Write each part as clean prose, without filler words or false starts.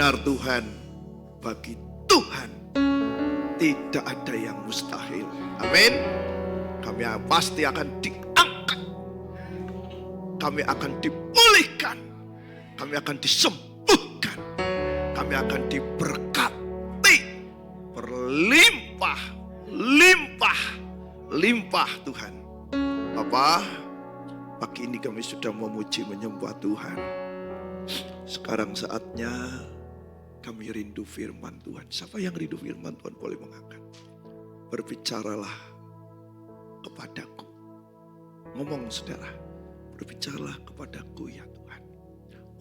benar Tuhan, bagi Tuhan tidak ada yang mustahil. Amin. Kami pasti akan diangkat, kami akan dipulihkan, kami akan disembuhkan, kami akan diberkati berlimpah, limpah, limpah Tuhan. Bapa, pagi ini kami sudah memuji menyembah Tuhan. Sekarang saatnya kami rindu firman Tuhan. Siapa yang rindu firman Tuhan boleh mengangkat. Berbicaralah kepadaku. Ngomong saudara, berbicaralah kepadaku ya Tuhan.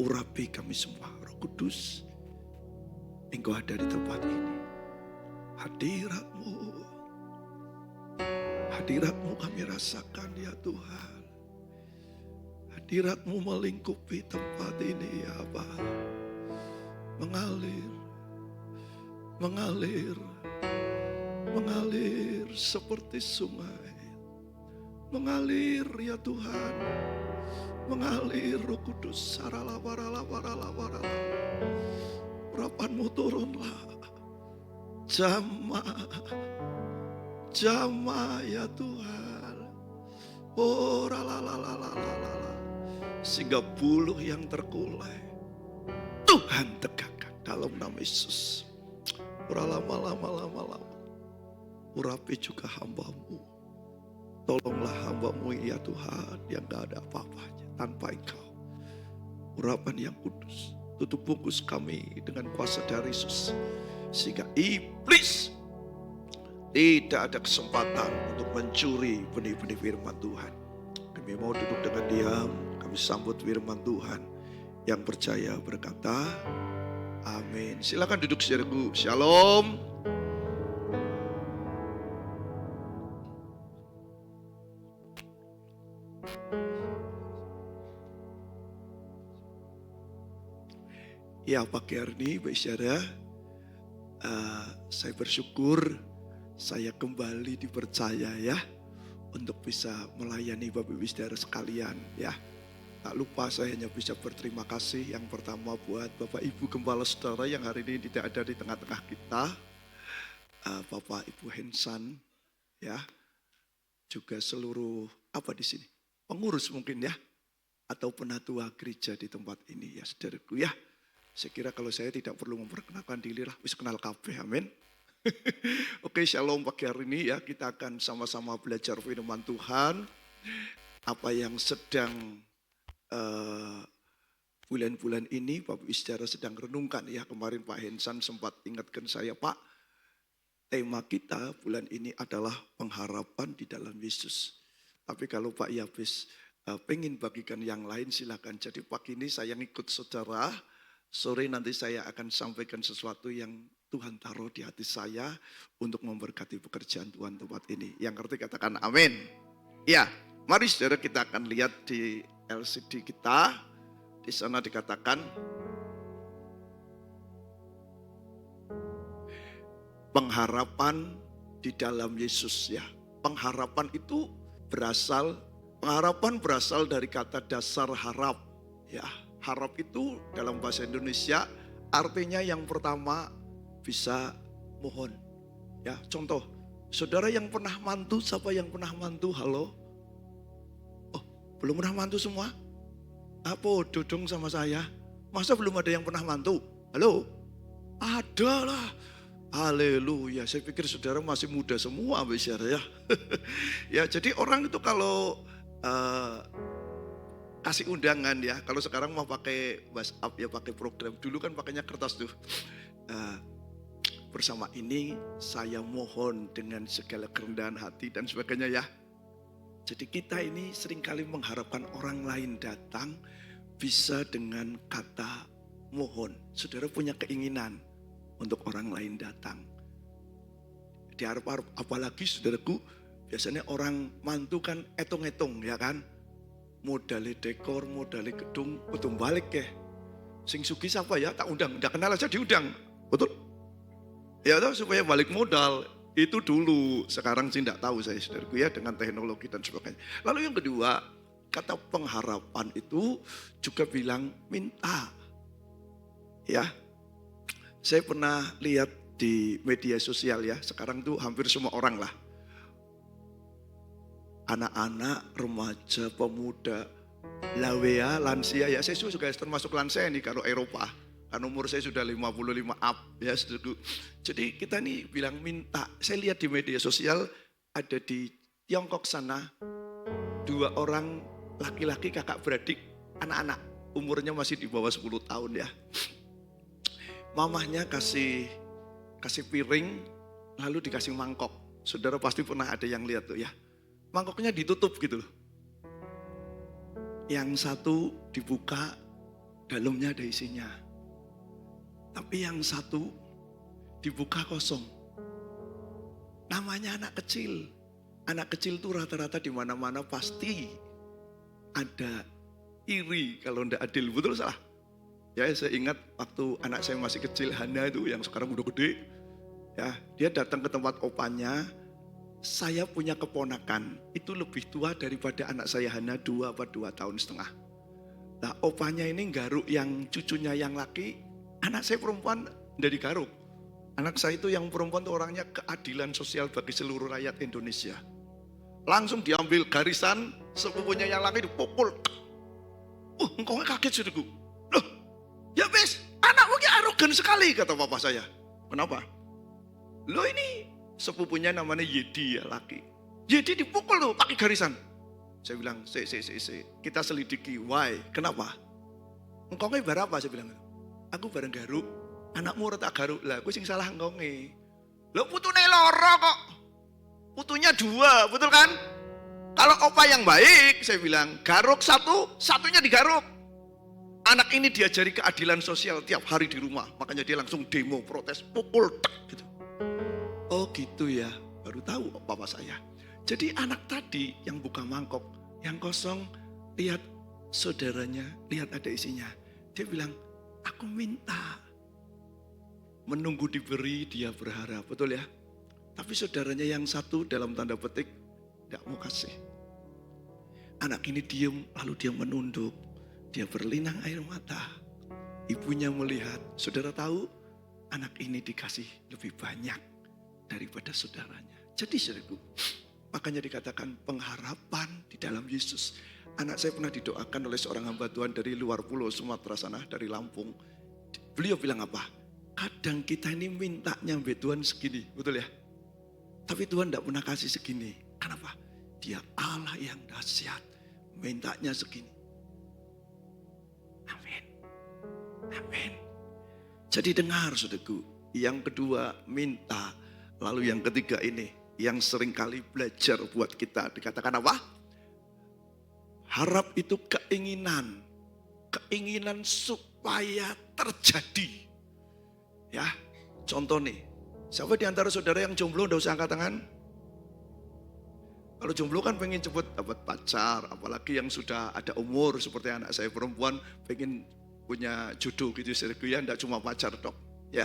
Urapi kami semua. Roh Kudus, Engkau ada di tempat ini. Hadirat-Mu kami rasakan ya Tuhan. Hadirat-Mu melingkupi tempat ini ya Bapa. Mengalir seperti sungai. Mengalir ya Tuhan. Mengalir Roh Kudus. Urapan-Mu turunlah. Jamah ya Tuhan. Oh sehingga buluh yang terkulai Tuhan tegakkan dalam nama Yesus. Lama. Urapi juga hamba-Mu. Tolonglah hamba-Mu ya Tuhan yang gak ada apa-apanya tanpa Engkau. Urapan yang kudus. Tutup bungkus kami dengan kuasa dari Yesus. Sehingga iblis tidak ada kesempatan untuk mencuri benih-benih firman Tuhan. Kami mau duduk dengan diam. Kami sambut firman Tuhan. Yang percaya berkata, amin. Silakan duduk saudaraku. Shalom. Ya pagi hari ini Bapak Saudara, saya bersyukur saya kembali dipercaya ya untuk bisa melayani Bapak Ibu Saudara sekalian ya. Tak lupa saya hanya bisa berterima kasih yang pertama buat Bapak Ibu Gembala Saudara yang hari ini tidak ada di tengah-tengah kita. Bapak Ibu Hensan ya. Juga seluruh di sini? Pengurus mungkin ya. Atau penatua gereja di tempat ini ya saudaraku ya. Saya kira kalau saya tidak perlu memperkenalkan diri lah, bisa kenal kabeh, amin. Oke, shalom pagi hari ini ya, kita akan sama-sama belajar firman Tuhan. Apa yang sedang bulan-bulan ini Bapak Ibu Saudara sedang renungkan ya. Kemarin Pak Hensan sempat ingatkan saya, Pak, tema kita bulan ini adalah pengharapan di dalam Yesus. Tapi kalau Pak Yabes pengen bagikan yang lain silakan. Jadi pagi ini saya ngikut saudara. Sore nanti saya akan sampaikan sesuatu yang Tuhan taruh di hati saya untuk memberkati pekerjaan Tuhan tempat ini. Yang ngerti katakan amin. Ya, mari saudara kita akan lihat di LCD kita. Di sana dikatakan pengharapan di dalam Yesus ya. Pengharapan itu berasal dari kata dasar harap ya. Harap itu dalam bahasa Indonesia artinya yang pertama bisa mohon. Ya, contoh, saudara yang pernah mantu, siapa yang pernah mantu? Halo? Oh, belum pernah mantu semua? Apa dudung sama saya? Masa belum ada yang pernah mantu? Halo? Ada lah. Haleluya, saya pikir saudara masih muda semua bicara ya. Ya, jadi orang itu kalau kasih undangan ya, kalau sekarang mau pakai WhatsApp ya pakai program, dulu kan pakainya kertas tuh. Bersama ini saya mohon dengan segala kerendahan hati dan sebagainya ya. Jadi kita ini seringkali mengharapkan orang lain datang bisa dengan kata mohon. Saudara punya keinginan untuk orang lain datang. Diharap-harap, apalagi saudaraku biasanya orang mantu kan etong-etong ya kan. Modali dekor, modali gedung, betul balik ya. Sing sugi siapa ya, tak undang, tidak kenal aja diundang, betul? Ya tahu supaya balik modal, itu dulu, sekarang sih tidak tahu saya saudaraku ya dengan teknologi dan sebagainya. Lalu yang kedua, kata pengharapan itu juga bilang minta. Ya, Saya pernah lihat di media sosial ya, sekarang tuh hampir semua orang lah. Anak-anak, remaja, pemuda, lawea, lansia, ya saya juga termasuk lansia nih kalau Eropa. Kan umur saya sudah 55 up ya. Jadi kita nih bilang minta, saya lihat di media sosial ada di Tiongkok sana 2 orang laki-laki kakak beradik, anak-anak umurnya masih di bawah 10 tahun ya. Mamahnya kasih piring lalu dikasih mangkok. Saudara pasti pernah ada yang lihat tuh ya. Mangkoknya ditutup gitu loh. Yang satu dibuka, dalamnya ada isinya. Tapi yang satu dibuka kosong. Namanya anak kecil. Anak kecil tuh rata-rata di mana-mana pasti ada iri kalau ndak adil. Betul salah? Ya saya ingat waktu anak saya masih kecil, Hana itu yang sekarang udah gede. Ya, dia datang ke tempat opanya. Saya punya keponakan, itu lebih tua daripada anak saya Hana 2 tahun setengah. Nah opanya ini garuk yang cucunya yang laki, anak saya perempuan dari garuk. Anak saya itu yang perempuan itu orangnya keadilan sosial bagi seluruh rakyat Indonesia. Langsung diambil garisan, sepupunya yang laki dipukul. Engkau kaget sudah. Loh, ya wis, anakmu ini arogan sekali kata papa saya. Kenapa? Loh ini sepupunya namanya Yedi ya laki. Yedi dipukul tuh pakai garisan. Saya bilang, kita selidiki, why? Kenapa? Engkau ini barang apa? Saya bilang, aku bareng garuk, anakmu retak garuk. Lah, aku sing salah engkau ini. Loh putune loro kok. Putunya 2, betul kan? Kalau opa yang baik, saya bilang, garuk satunya digaruk. Anak ini diajari keadilan sosial tiap hari di rumah. Makanya dia langsung demo, protes, pukul, tak gitu. Oh gitu ya, baru tahu papa saya. Jadi anak tadi yang buka mangkok, yang kosong, lihat saudaranya, lihat ada isinya. Dia bilang, aku minta. Menunggu diberi, dia berharap, betul ya? Tapi saudaranya yang satu dalam tanda petik, tidak mau kasih. Anak ini diam, lalu dia menunduk. Dia berlinang air mata. Ibunya melihat, saudara tahu, anak ini dikasih lebih banyak daripada saudaranya. Jadi saudaraku, makanya dikatakan pengharapan di dalam Yesus. Anak saya pernah didoakan oleh seorang hamba Tuhan dari luar pulau Sumatera sana, dari Lampung. Beliau bilang apa? Kadang kita ini mintanya sampai Tuhan segini, betul ya? Tapi Tuhan tidak pernah kasih segini. Kenapa? Dia Allah yang dahsyat, mintanya segini. Amin. Amin. Jadi dengar saudaraku, yang kedua minta. Lalu yang ketiga ini, yang seringkali belajar buat kita, dikatakan apa? Harap itu keinginan supaya terjadi. Ya, contoh nih, siapa di antara saudara yang jomblo udah usah angkat tangan? Kalau jomblo kan pengen cepet dapat pacar, apalagi yang sudah ada umur seperti anak saya perempuan, pengen punya jodoh gitu, ya, enggak cuma pacar dok, ya.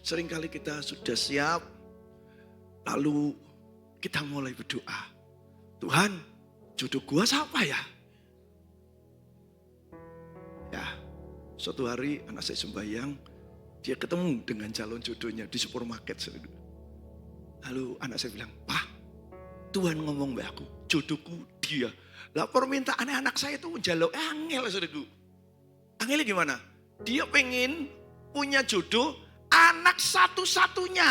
Seringkali kita sudah siap, lalu kita mulai berdoa. Tuhan, jodoh gua siapa ya? Ya, suatu hari anak saya sembahyang, dia ketemu dengan calon jodohnya di supermarket. Lalu anak saya bilang, Pak, Tuhan ngomong sama aku, jodohku dia. Lah permintaan anak saya itu jaluk angel, saudaraku. Angelnya gimana? Dia pengen punya jodoh anak satu-satunya.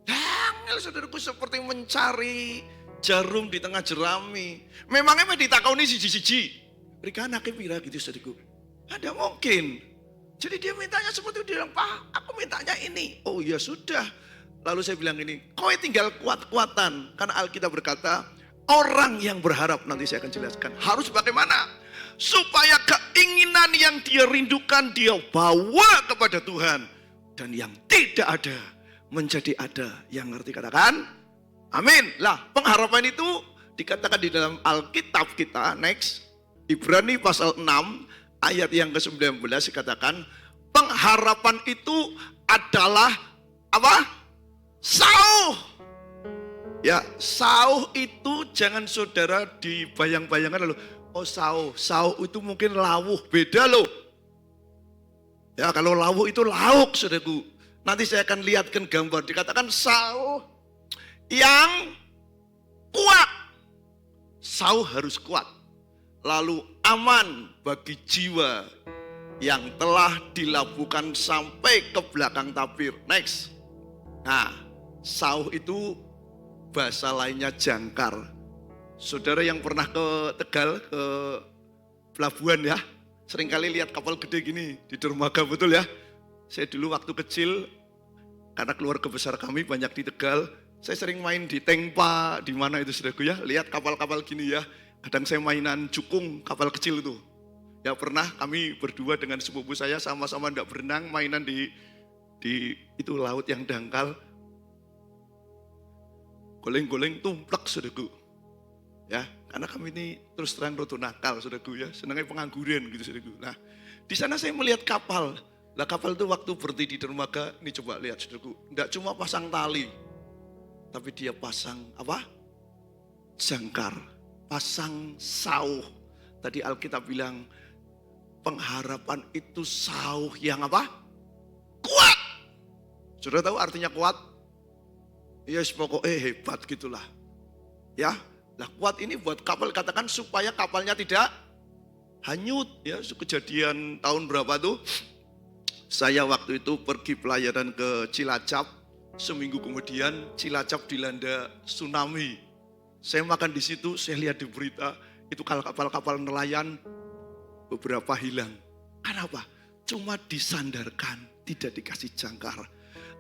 Angel saudaraku seperti mencari jarum di tengah jerami. Memangnya ditakoni siji-siji. Berikan anaknya pira gitu saudaraku. Ada mungkin. Jadi dia mintanya seperti itu. Dia bilang, Pak aku mintanya ini. Oh ya sudah. Lalu saya bilang ini, kau tinggal kuat-kuatan. Karena Alkitab berkata, orang yang berharap, nanti saya akan jelaskan. Harus bagaimana? Supaya keinginan yang dia rindukan dia bawa kepada Tuhan. Dan yang tidak ada menjadi ada. Yang ngerti katakan amin. Lah pengharapan itu dikatakan di dalam Alkitab kita. Next, Ibrani pasal 6 ayat yang ke-19 dikatakan pengharapan itu adalah apa? Sauh. Ya, sauh itu jangan saudara dibayang-bayangkan lalu. Oh sauh itu mungkin lawuh, beda loh. Ya kalau lawuk itu lauk, saudaraku. Nanti saya akan lihatkan gambar. Dikatakan sauh yang kuat. Sauh harus kuat. Lalu aman bagi jiwa yang telah dilabuhkan sampai ke belakang tabir. Next. Nah, sauh itu bahasa lainnya jangkar. Saudara yang pernah ke Tegal, ke pelabuhan ya, seringkali lihat kapal gede gini di dermaga, betul ya. Saya dulu waktu kecil, karena keluarga besar kami banyak di Tegal, saya sering main di Tengpa, di mana itu saudaraku ya, lihat kapal-kapal gini ya. Kadang saya mainan cukung, kapal kecil itu. Ya pernah kami berdua dengan sepupu saya sama-sama enggak berenang, mainan di itu laut yang dangkal. Goleng-goleng tumplek saudaraku. Ya, karena kami ini terus terang roto nakal saudaraku ya, senangnya pengangguran gitu saudaraku. Nah, di sana saya melihat kapal. Lah kapal itu waktu berhenti di dermaga, ini coba lihat saudaraku, enggak cuma pasang tali, tapi dia pasang apa? Jangkar, pasang sauh. Tadi Alkitab bilang pengharapan itu sauh yang apa? Kuat. Saudara tahu artinya kuat? Yes, pokoknya hebat gitulah. Ya, lah kuat ini buat kapal, katakan supaya kapalnya tidak hanyut. Ya, kejadian tahun berapa tuh? Saya waktu itu pergi pelayaran ke Cilacap. Seminggu kemudian Cilacap dilanda tsunami. Saya makan di situ, saya lihat di berita itu kapal-kapal nelayan beberapa hilang. Kenapa? Cuma disandarkan, tidak dikasih jangkar.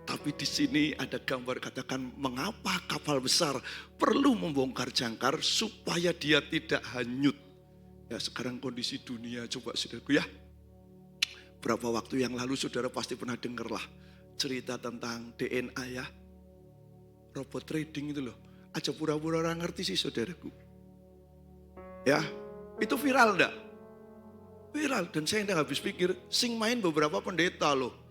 Tapi di sini ada gambar katakan mengapa kapal besar perlu membongkar jangkar supaya dia tidak hanyut. Ya sekarang kondisi dunia coba saudaraku ya. Berapa waktu yang lalu saudara pasti pernah dengar lah cerita tentang DNA ya. Robot trading itu loh. Aja pura-pura orang ngerti sih saudaraku. Ya, itu viral enggak? Viral dan saya enggak habis pikir, sing main beberapa pendeta loh.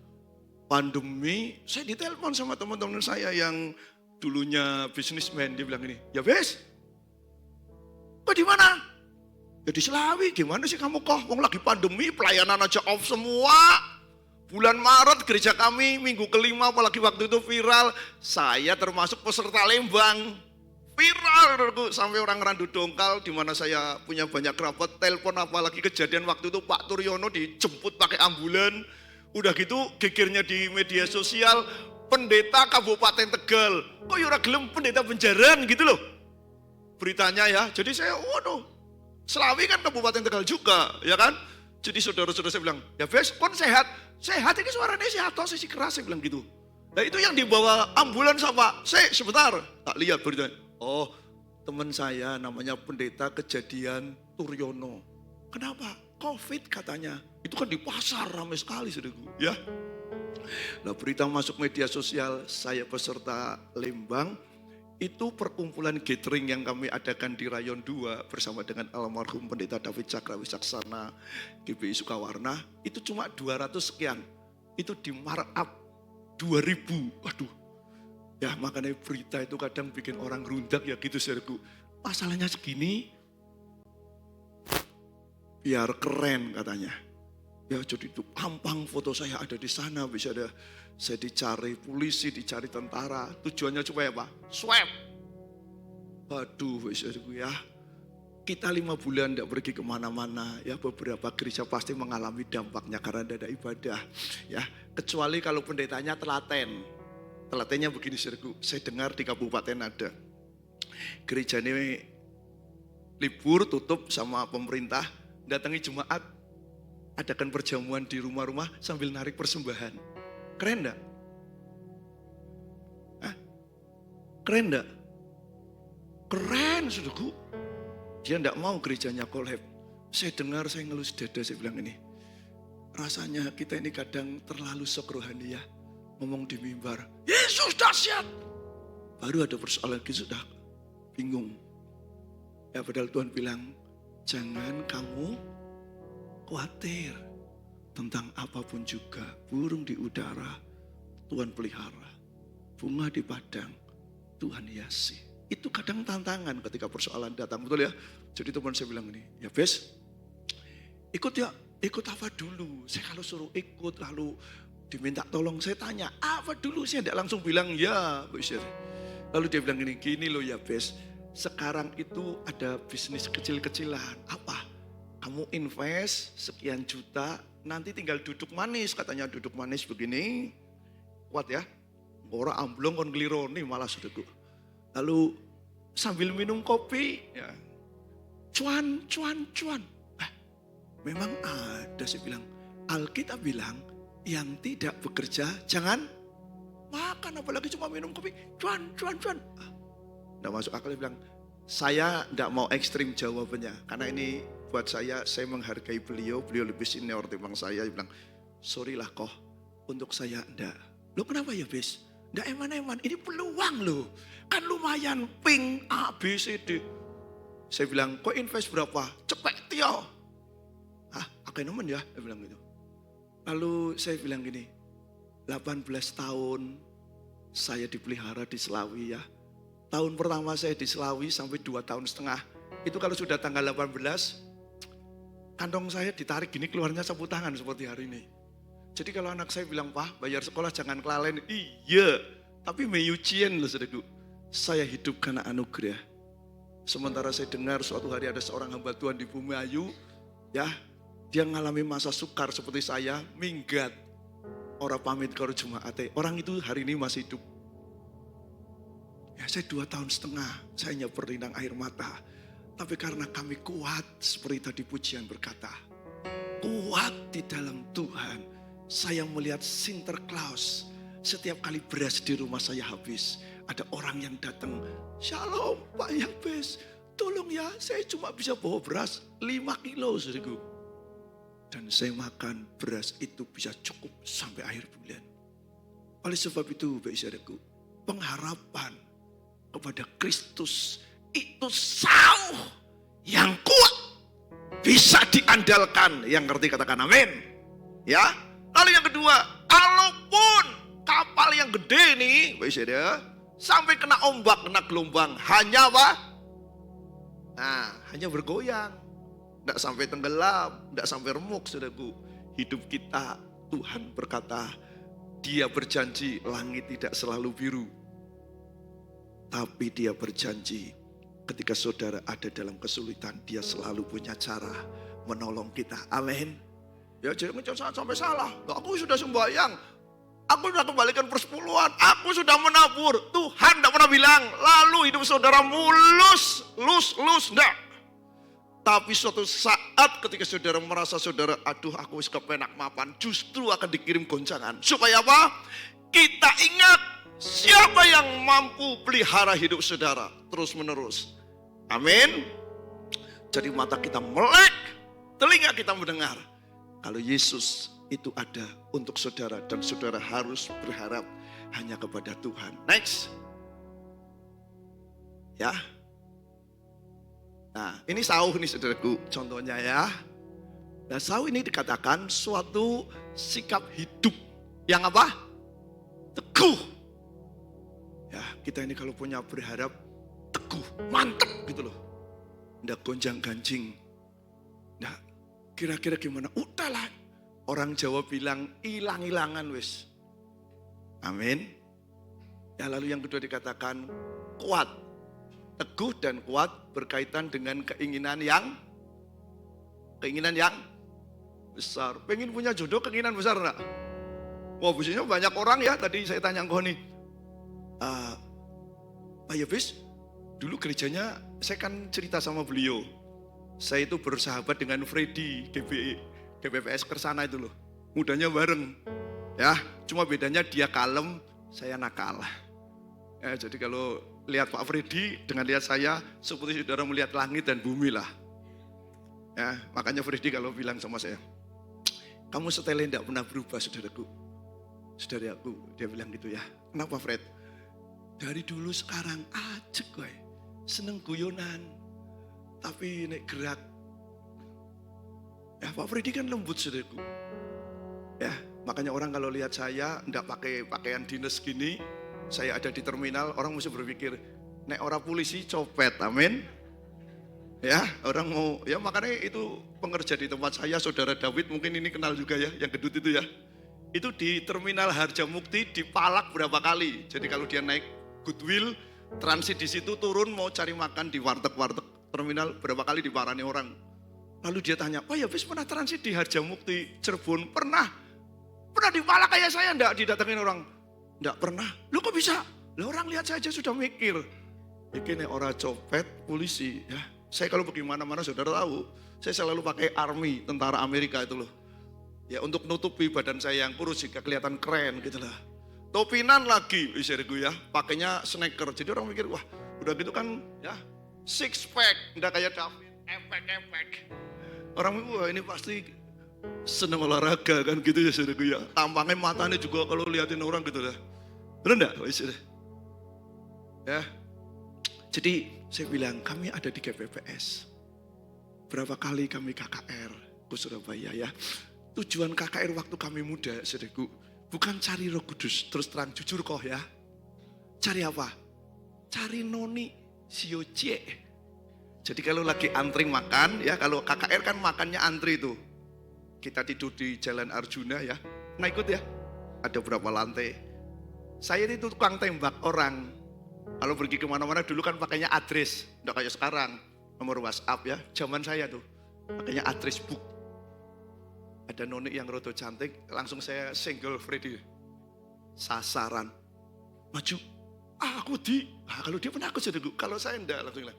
Pandemi, saya ditelepon sama teman-teman saya yang dulunya bisnismen, dia bilang gini, ya Bes, kok di mana? Ya di Selawi, gimana sih kamu kok? Wong lagi pandemi, pelayanan aja off semua. Bulan Maret gereja kami minggu kelima, apalagi waktu itu viral, saya termasuk peserta Lembang. Viral sampai orang Randu Dongkal, di mana saya punya banyak kerabat, telepon apalagi kejadian waktu itu Pak Turyono dijemput pakai ambulan. Udah gitu gegernya di media sosial, pendeta Kabupaten Tegal. Kok yura gelem pendeta penjaran gitu loh. Beritanya ya, jadi saya waduh, Selawi kan Kabupaten Tegal juga, ya kan? Jadi saudara-saudara saya bilang, ya Bes, kon sehat? Sehat ini suaranya sehat, toh sisi keras, saya bilang gitu. Nah itu yang dibawa ambulans apa? Sebentar, tak lihat beritanya. Oh, teman saya namanya pendeta Kejadian Turyono. Kenapa? Covid katanya. Itu kan di pasar ramai sekali saudaraku, ya. Nah, berita masuk media sosial, saya peserta Lembang, itu perkumpulan gathering yang kami adakan di Rayon 2 bersama dengan almarhum Pendeta David Cakra Wicaksana, GBI Sukawarna, itu cuma 200 sekian. Itu di markup 2000. Waduh. Ya, makanya berita itu kadang bikin orang rundak ya gitu saudaraku. Masalahnya segini biar keren katanya. Ya jadi itu gampang foto saya ada di sana, bisa ada saya dicari polisi, dicari tentara. Tujuannya supaya apa? Swab. Waduh, ya. Kita 5 bulan tidak pergi kemana-mana. Ya beberapa gereja pasti mengalami dampaknya karena tidak ada ibadah. Ya kecuali kalau pendetanya telaten. Telatennya begini saudaraku. Saya dengar di kabupaten ada gereja ini libur tutup sama pemerintah. Datangi jemaat, adakan perjamuan di rumah-rumah sambil narik persembahan. Keren enggak? Hah? Keren enggak? Keren, saudaraku. Dia enggak mau gerejanya kolab. Saya dengar, saya ngelus dada, saya bilang ini. Rasanya kita ini kadang terlalu sok rohani ya. Ngomong di mimbar, Yesus dahsyat. Baru ada persoalan gitu sudah bingung. Ya padahal Tuhan bilang, jangan kamu khawatir tentang apapun juga. Burung di udara Tuhan pelihara, bunga di padang Tuhan hiasi. Itu kadang tantangan ketika persoalan datang, betul ya. Jadi teman saya bilang ini, ya Bes, ikut ya ikut apa dulu? Saya kalau suruh ikut lalu diminta tolong, saya tanya, apa dulu? Saya tidak langsung bilang, ya Bu Isir. Lalu dia bilang gini loh ya Bes, sekarang itu ada bisnis kecil-kecilan. Apa? Kamu invest sekian juta, nanti tinggal duduk manis. Katanya duduk manis begini, kuat ya. Orang amblong kon ngelironi malah saudaraku. Lalu sambil minum kopi, ya, cuan. Memang ada, saya bilang, Alkitab bilang, yang tidak bekerja jangan makan, apalagi cuma minum kopi, cuan. Nggak masuk akal, dia bilang, saya nggak mau ekstrim jawabannya, karena ini buat saya menghargai beliau lebih senior timbang saya. Dia bilang, sorry lah kok, untuk saya enggak. Loh kenapa ya Bes? Enggak eman-eman, ini peluang loh, kan lumayan, ping A, B, C, D. Saya bilang, kok invest berapa? Cepet Tio. Hah, akan nemen ya? Dia bilang gitu. Lalu saya bilang gini, 18 tahun saya dipelihara di Selawi ya. Tahun pertama saya di Selawi sampai 2 tahun setengah. Itu kalau sudah tanggal 18, kantong saya ditarik gini, keluarnya sapu tangan seperti hari ini. Jadi kalau anak saya bilang, Pak bayar sekolah jangan kelalen. Iya, tapi meyucien loh saudaraku. Saya hidup karena anugerah. Sementara saya dengar suatu hari ada seorang hamba Tuhan di Bumi Ayu, ya, dia mengalami masa sukar seperti saya, minggat. Orang pamit kalau Jumat, orang itu hari ini masih hidup. Ya saya 2 tahun setengah, saya hanya berlinang air mata. Tapi karena kami kuat, seperti tadi pujian berkata, kuat di dalam Tuhan. Saya melihat Sinterklaas, setiap kali beras di rumah saya habis, ada orang yang datang, Shalom Pak Yabes, tolong ya, saya cuma bisa bawa beras 5 kilo saudaraku. Dan saya makan beras itu bisa cukup sampai akhir bulan. Oleh sebab itu Bapak Saudaraku, pengharapan kepada Kristus itu sauh yang kuat, bisa diandalkan. Yang ngerti katakan amin. Ya. Lalu yang kedua, kalaupun kapal yang gede nih, Bapak Saudara, sampai kena ombak, kena gelombang, hanya apa? Nah, hanya bergoyang. Tidak sampai tenggelam, tidak sampai remuk saudaraku. Hidup kita, Tuhan berkata, Dia berjanji langit tidak selalu biru. Tapi Dia berjanji ketika saudara ada dalam kesulitan, Dia selalu punya cara menolong kita. Amin. Ya jangan sampai salah. Aku sudah sembahyang, aku sudah kembalikan persepuluhan, aku sudah menabur. Tuhan tidak pernah bilang, lalu hidup saudara mulus, enggak. Tapi suatu saat ketika saudara merasa saudara, aduh aku wis kepenak mapan, justru akan dikirim goncangan. Supaya apa? Kita ingat siapa yang mampu pelihara hidup saudara terus menerus. Amin. Jadi mata kita melek, telinga kita mendengar. Kalau Yesus itu ada untuk saudara dan saudara harus berharap hanya kepada Tuhan. Next. Ya. Nah ini sauh nih saudaraku contohnya ya. Nah sauh ini dikatakan suatu sikap hidup yang apa? Teguh. Ya kita ini kalau punya berharap teguh, mantep gitu loh. Nggak gonjang ganjing. Nah kira-kira gimana? Udahlah. Orang Jawa bilang ilang-ilangan wis. Amin. Ya lalu yang kedua dikatakan kuat. Teguh dan kuat berkaitan dengan keinginan yang besar. Pengen punya jodoh keinginan besar enggak? Wah biasanya banyak orang ya, tadi saya tanya kau nih. Pak Yabes, dulu gerejanya saya kan cerita sama beliau. Saya itu bersahabat dengan Freddy, DPPS Kersana itu loh. Mudanya bareng. Ya, cuma bedanya dia kalem, saya nakal. Ya, jadi kalau lihat Pak Freddy dengan lihat saya seperti saudara melihat langit dan bumi lah. Ya, makanya Freddy kalau bilang sama saya, kamu setelnya tidak pernah berubah saudaraku. Saudaraku, dia bilang gitu ya. Kenapa Fred? Dari dulu sekarang aja gue seneng guyonan, tapi naik gerak. Ya Pak Freddy kan lembut saudaraku. Ya, makanya orang kalau lihat saya tidak pakai pakaian dinas gini, saya ada di terminal, orang mesti berpikir, nek orang polisi copet, amin. Ya, orang mau, ya makanya itu pengerja di tempat saya, saudara David mungkin ini kenal juga ya, yang gedut itu ya. Itu di terminal Harjamukti dipalak berapa kali. Jadi kalau dia naik Goodwill, transit di situ turun mau cari makan di warteg-warteg terminal berapa kali diparani orang. Lalu dia tanya, oh ya bis pernah transit di Harjamukti, Cirebon? Pernah. Pernah dipalak kayak saya, enggak didatengin orang? Enggak pernah. Lu kok bisa? Lah orang lihat saja sudah mikir. Ini orang copet, polisi ya. Saya kalau pergi mana-mana saudara tahu, saya selalu pakai army, tentara Amerika itu loh. Ya untuk nutupi badan saya yang kurus jika kelihatan keren gitu lah. Topinan lagi, istriku ya, pakainya sneaker. Jadi orang mikir, wah udah gitu kan ya, six pack, enggak kayak David, empek-empek. Orang mikir, wah ini pasti seneng olahraga kan gitu ya saudaraku ya. Tampangnya matanya juga kalau liatin orang gitu lah. Bener enggak? Ya. Jadi saya bilang kami ada di KPPS. Berapa kali kami KKR ke Surabaya ya. Tujuan KKR waktu kami muda saudaraku bukan cari Roh Kudus, terus terang jujur kok ya. Cari apa? Cari noni siocie. Jadi kalau lagi antri makan ya, kalau KKR kan makannya antri tuh. Kita tidur di Jalan Arjuna ya. Nah ikut ya. Ada berapa lantai. Saya itu tukang tembak orang. Kalau pergi kemana-mana dulu kan pakainya address, enggak kayak sekarang, nomor WhatsApp ya. Zaman saya tuh pakainya address book. Ada noni yang roto cantik, langsung saya single Freddy. Sasaran, maju. Aku kalau dia pernah aku jadi, kalau saya enggak langsung bilang,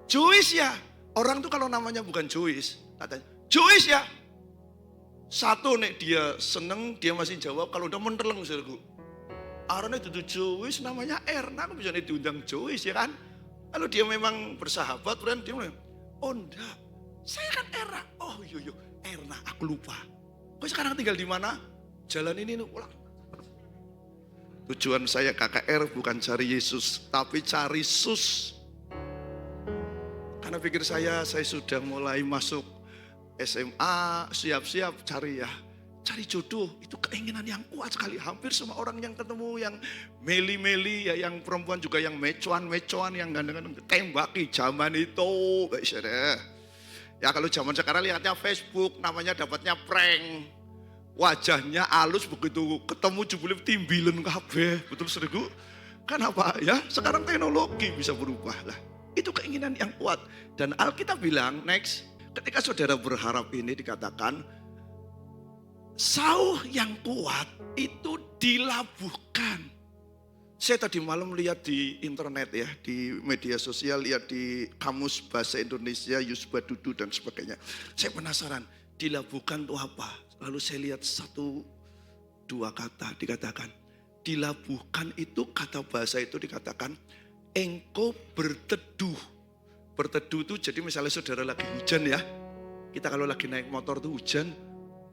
Joyce ya. Orang tuh kalau namanya bukan Joyce, katanya Joyce ya. Satu nek dia seneng, dia masih jawab, kalau udah menteleng saudaraku. Arane itu Joyce namanya Erna, aku bisa diundang Joyce ya kan. Kalau dia memang bersahabat, dan dia bilang, oh enggak, saya kan Erna. Oh iya, Erna, aku lupa. Kok sekarang tinggal di mana? Jalan ini ulang. Tujuan saya KKR bukan cari Yesus, tapi cari sus. Karena pikir saya sudah mulai masuk SMA, siap-siap cari jodoh. Itu keinginan yang kuat sekali. Hampir semua orang yang ketemu yang meli-meli ya, yang perempuan juga yang mecoan-mecoan, yang gandeng-gandeng tembaki zaman itu. Ya kalau zaman sekarang lihatnya Facebook, namanya dapatnya prank. Wajahnya halus, begitu ketemu jebule timbilen kabeh. Betul saudaraku? Kenapa ya? Sekarang teknologi bisa berubah lah. Itu keinginan yang kuat. Dan Alkitab bilang, next, ketika saudara berharap ini dikatakan, sauh yang kuat itu dilabuhkan. Saya tadi malam lihat di internet ya, di media sosial, lihat di kamus bahasa Indonesia, Yusba Dudu dan sebagainya. Saya penasaran, dilabuhkan itu apa? Lalu saya lihat dua kata dikatakan. Dilabuhkan itu kata bahasa itu dikatakan, engkau berteduh. Berteduh itu jadi misalnya saudara lagi hujan ya. Kita kalau lagi naik motor tuh hujan,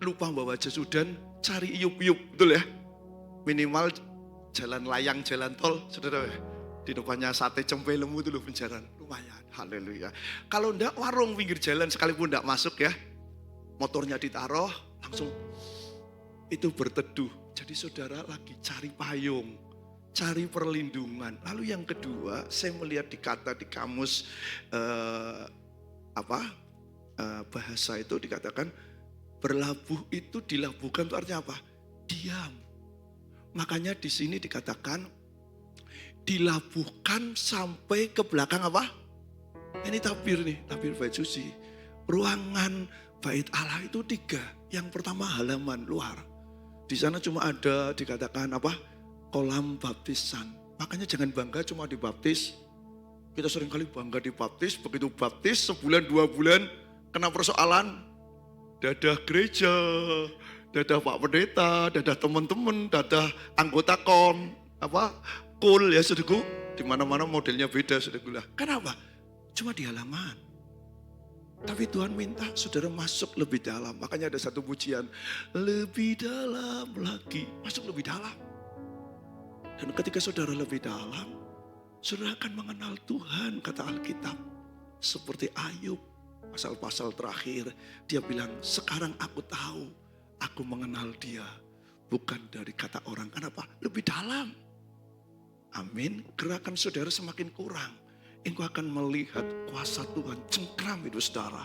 lupa bawa jas hujan, cari iup-iup, betul ya? Minimal jalan layang, jalan tol, saudara. Di depannya sate cempe lemu itu loh penjaran, lumayan, haleluya. Kalau enggak warung pinggir jalan sekalipun enggak masuk ya, motornya ditaruh, langsung itu berteduh. Jadi saudara lagi cari payung, cari perlindungan. Lalu yang kedua, saya melihat di kata di kamus bahasa itu dikatakan berlabuh itu dilabuhkan itu artinya apa? Diam. Makanya di sini dikatakan dilabuhkan sampai ke belakang apa? Ini tabir nih, tabir bait suci. Ruangan bait Allah itu 3. Yang pertama halaman luar. Di sana cuma ada dikatakan apa? Kolam baptisan. Makanya jangan bangga cuma dibaptis. Kita seringkali bangga dibaptis, begitu baptis sebulan 2 bulan kena persoalan, dadah gereja, dadah Pak Pendeta, dadah teman-teman, dadah anggota kul ya saudaraku. Di mana-mana modelnya beda saudaraku lah. Kenapa? Cuma di halaman. Tapi Tuhan minta saudara masuk lebih dalam. Makanya ada satu pujian, lebih dalam lagi, masuk lebih dalam. Dan ketika saudara lebih dalam, saudara akan mengenal Tuhan, kata Alkitab. Seperti Ayub, pasal-pasal terakhir, dia bilang, sekarang aku tahu, aku mengenal dia. Bukan dari kata orang, kenapa? Lebih dalam. Amin, gerakan saudara semakin kurang. engkau akan melihat kuasa Tuhan cengkram hidup saudara.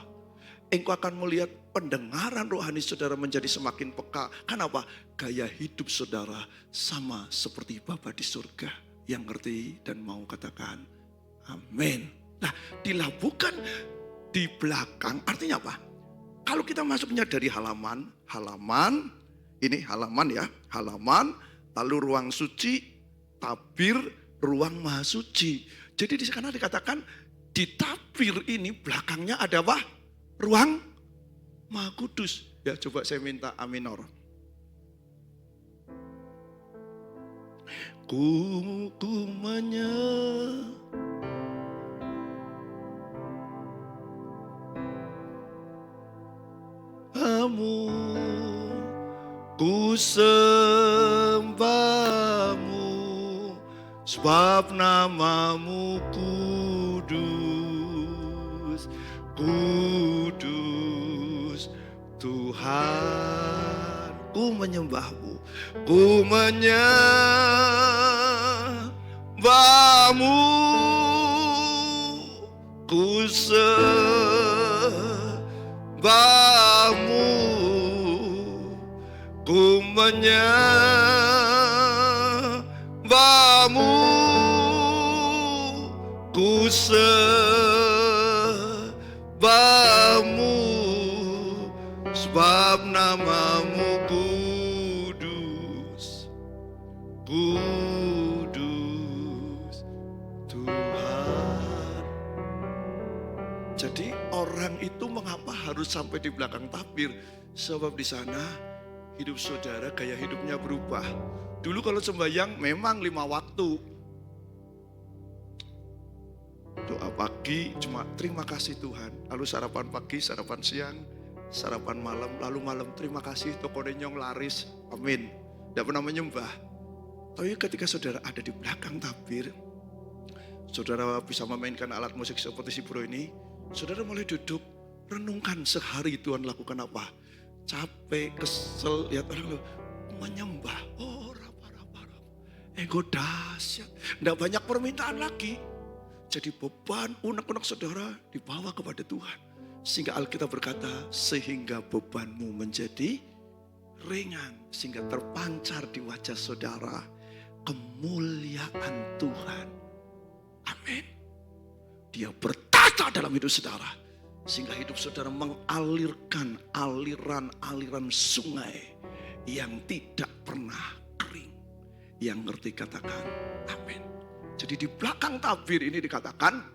Engkau akan melihat pendengaran rohani saudara menjadi semakin peka. Kenapa? Gaya hidup saudara sama seperti Bapa di surga yang ngerti dan mau katakan amin. Nah, dilabuhkan di belakang artinya apa? Kalau kita masuknya dari halaman, ini halaman ya, halaman, lalu ruang suci, tabir, ruang maha suci. Jadi di sana dikatakan di tabir ini belakangnya ada apa? Ruang Maha Kudus. Ya, coba saya minta A minor. Ku menyembahmu, ku sembahmu, sebab namamu kudus, kudus Tuhan. Ku menyembahmu, ku menyembahmu, ku sembahmu, ku menyembahmu, ku sembahmu, sebab namamu kudus, kudus Tuhan. Jadi orang itu mengapa harus sampai di belakang tabir? Sebab di sana hidup saudara gaya hidupnya berubah. Dulu kalau sembahyang memang 5 waktu. Doa pagi cuma terima kasih Tuhan. Lalu sarapan pagi, sarapan siang, sarapan malam, lalu malam terima kasih toko denyong laris. Amin. Tidak pernah menyembah. Tapi ketika saudara ada di belakang tabir, saudara bisa memainkan alat musik seperti si bro ini, saudara mulai duduk, renungkan sehari Tuhan lakukan apa. Capek, kesel, lihat orang lu menyembah. Oh, rapa. Ego dahsyat. Tidak banyak permintaan lagi. Jadi beban unek-unek saudara dibawa kepada Tuhan. Sehingga Alkitab berkata, sehingga bebanmu menjadi ringan. Sehingga terpancar di wajah saudara kemuliaan Tuhan. Amin. Dia bertata dalam hidup saudara. Sehingga hidup saudara mengalirkan aliran-aliran sungai yang tidak pernah kering. Yang ngerti katakan amin. Jadi di belakang tabir ini dikatakan,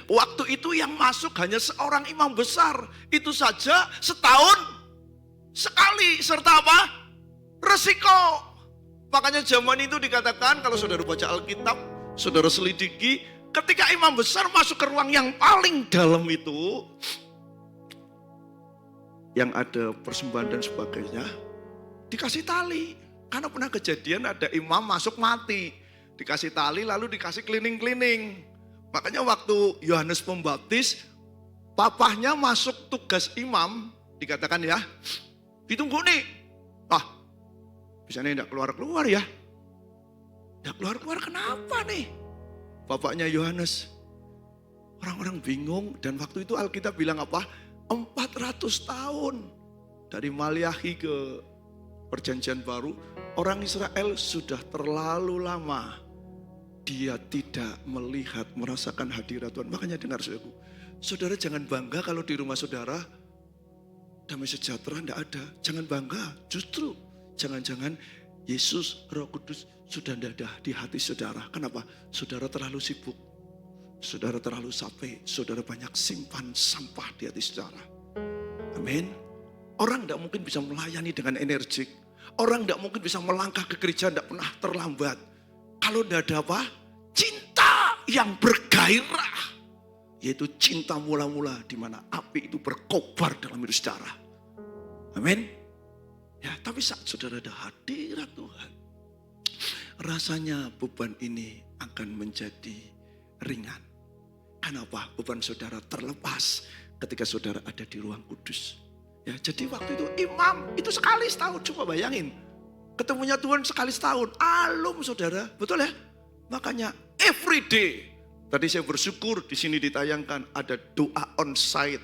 waktu itu yang masuk hanya seorang imam besar. Itu saja setahun sekali. Serta apa? Resiko. Makanya zaman itu dikatakan, kalau saudara baca Alkitab, saudara selidiki, ketika imam besar masuk ke ruang yang paling dalam itu, yang ada persembahan dan sebagainya, dikasih tali. Karena pernah kejadian ada imam masuk mati, dikasih tali lalu dikasih keliling-keliling. Makanya waktu Yohanes Pembaptis, papahnya masuk tugas imam, dikatakan ya, ditunggu nih. Biasanya tidak keluar-keluar ya. Tidak keluar-keluar kenapa nih? Bapaknya Yohanes. Orang-orang bingung dan waktu itu Alkitab bilang apa? 400 tahun. Dari Maliahi ke Perjanjian Baru, orang Israel sudah terlalu lama. Dia tidak melihat, merasakan hadirat Tuhan. Makanya dengar saudaraku. Saudara jangan bangga kalau di rumah saudara damai sejahtera tidak ada. Jangan bangga, justru jangan-jangan Yesus, Roh Kudus sudah tidak ada di hati saudara. Kenapa? Saudara terlalu sibuk. Saudara terlalu capek. Saudara banyak simpan sampah di hati saudara. Amin. Orang tidak mungkin bisa melayani dengan energik. Orang tidak mungkin bisa melangkah ke gereja tidak pernah terlambat. Kalau tidak ada apa? Cinta yang bergairah. Yaitu cinta mula-mula di mana api itu berkobar dalam hidup saudara. Amin. Ya, tapi saat saudara ada hadirat Tuhan, rasanya beban ini akan menjadi ringan. Kenapa? Beban saudara terlepas ketika saudara ada di ruang kudus. Ya, jadi waktu itu imam itu sekali setahun, coba bayangin. Ketemunya Tuhan sekali setahun, alum saudara, betul ya? Makanya every day Tadi saya bersyukur di sini ditayangkan ada doa on-site.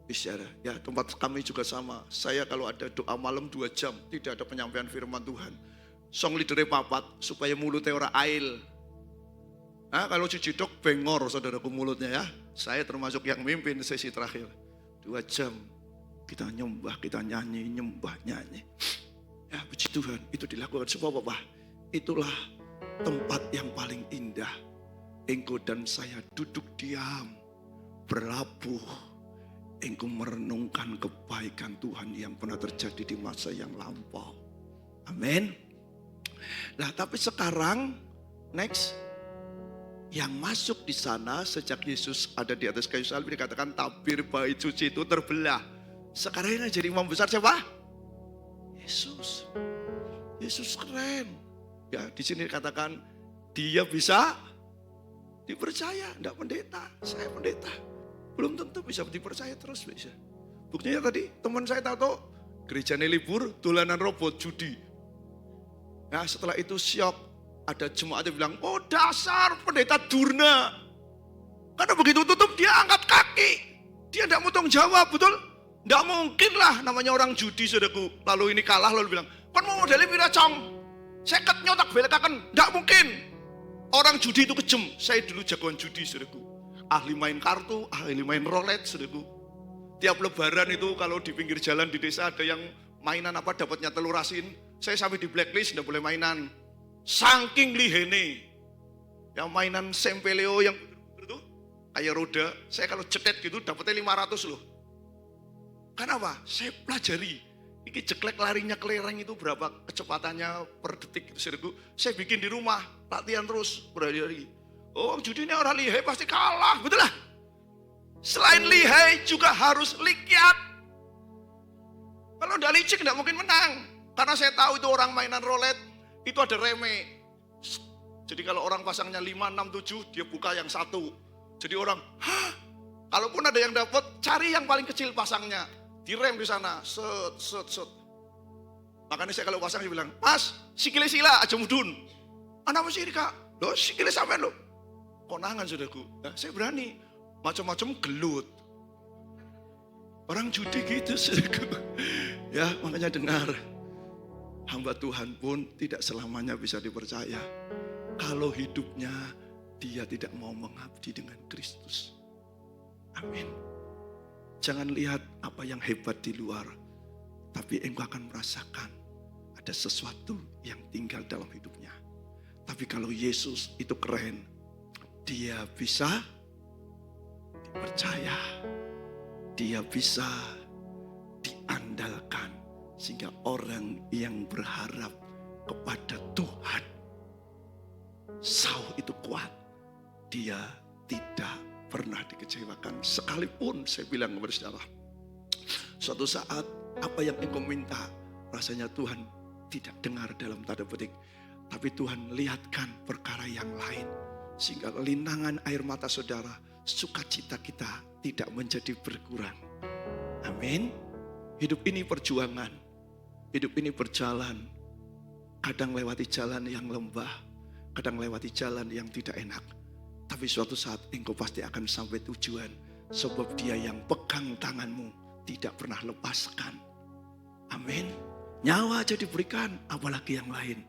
Bicara, ya tempat kami juga sama. Saya kalau ada doa malam 2 jam, tidak ada penyampaian firman Tuhan. Song leader papat supaya mulutnya ora ail. Nah, kalau cucidok bengor saudaraku mulutnya ya. Saya termasuk yang mimpin sesi terakhir. 2 jam kita nyembah, kita nyanyi, nyembah, nyanyi. Ya puji Tuhan, itu dilakukan sebab apa? Itulah tempat yang paling indah. Engkau dan saya duduk diam, berlabuh. Engkau merenungkan kebaikan Tuhan yang pernah terjadi di masa yang lampau. Amin. Nah, tapi sekarang next yang masuk di sana sejak Yesus ada di atas kayu salib dikatakan tabir bait suci itu terbelah. Sekarang ini jadi imam besar siapa? Yesus. Yesus keren. Ya, di sini dikatakan dia bisa dipercaya, enggak pendeta. Saya pendeta. Belum tentu bisa dipercaya terus bisa. Buktinya tadi teman saya tahu gerejanya libur, dolanan robot judi. Nah setelah itu syok, ada jemaat yang bilang, oh dasar pendeta durna. Karena begitu tutup dia angkat kaki. Dia tidak mau tanggung jawab, betul? Tidak mungkin lah namanya orang judi saudaraku. Lalu ini kalah lalu bilang, kan mau modalnya pira cong? Seket nyotak belakakan, tidak mungkin. Orang judi itu kejem. Saya dulu jagoan judi saudaraku. Ahli main kartu, ahli main roulette, saudaraku. Tiap lebaran itu kalau di pinggir jalan di desa ada yang mainan apa dapatnya telur asin, saya sampai di blacklist tidak boleh mainan. Saking lihene, yang mainan sempeleo yang itu kayak roda, saya kalau cetet gitu dapatnya 500 loh. Kenapa? Saya pelajari. Ini jeklek larinya kelereng itu berapa kecepatannya per detik, saudaraku. Saya bikin di rumah, latihan terus berhari-hari. Oh judi ini orang lihai pasti kalah, betul lah. Selain lihai juga harus likyat. Kalau udah licik tidak mungkin menang. Karena saya tahu itu orang mainan roulette, itu ada reme. Jadi kalau orang pasangnya 5, 6, 7, dia buka yang 1. Jadi orang, hah? Kalaupun ada yang dapat, cari yang paling kecil pasangnya. Direm di sana, set, set, set. Makanya saya kalau pasang dia bilang, mas, sikile sila aja mudun. Anak masih ini kak, loh sikile sampean loh. Konangan saudaraku, nah, saya berani macam-macam gelut. Orang judi gitu saudaraku. Ya makanya dengar, hamba Tuhan pun tidak selamanya bisa dipercaya. Kalau hidupnya dia tidak mau mengabdi dengan Kristus. Amin. Jangan lihat apa yang hebat di luar, tapi engkau akan merasakan ada sesuatu yang tinggal dalam hidupnya. Tapi kalau Yesus itu keren, dia bisa dipercaya, dia bisa diandalkan, sehingga orang yang berharap kepada Tuhan, Saul itu kuat, dia tidak pernah dikecewakan. Sekalipun saya bilang kepada saudara, suatu saat apa yang engkau minta, rasanya Tuhan tidak dengar dalam tanda petik, tapi Tuhan lihatkan perkara yang lain. Sehingga linangan air mata saudara, sukacita kita tidak menjadi berkurang. Amin. Hidup ini perjuangan. Hidup ini berjalan. Kadang lewati jalan yang lembah. Kadang lewati jalan yang tidak enak. Tapi suatu saat engkau pasti akan sampai tujuan. Sebab dia yang pegang tanganmu tidak pernah lepaskan. Amin. Nyawa aja diberikan, apalagi yang lain.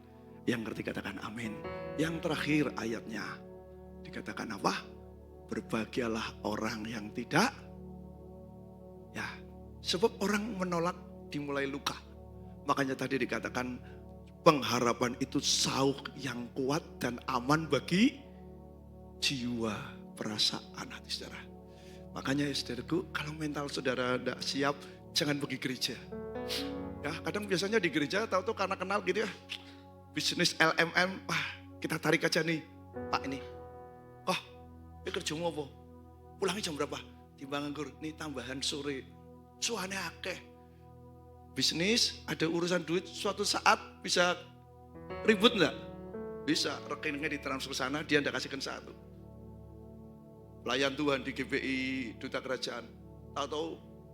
Yang ngerti katakan amin. Yang terakhir ayatnya. Dikatakan apa? Berbahagialah orang yang tidak. Ya, sebab orang menolak dimulai luka. Makanya tadi dikatakan pengharapan itu sauq yang kuat dan aman bagi jiwa, perasaan hati saudara. Makanya saudaraku, kalau mental saudara tidak siap, jangan pergi gereja. Ya, kadang biasanya di gereja tahu-tahu karena kenal gitu ya. Bisnis LMM, wah kita tarik aja nih, Pak ini. Wah, ini kerjamu apa? Pulangnya jam berapa? Timbang nganggur, nih tambahan sore. Suane akeh. Bisnis, ada urusan duit, suatu saat bisa ribut enggak? Bisa, rekeningnya ditransfer sana, dia enggak kasihkan satu. Pelayan Tuhan di GPI, Duta Kerajaan. Tahu-tahu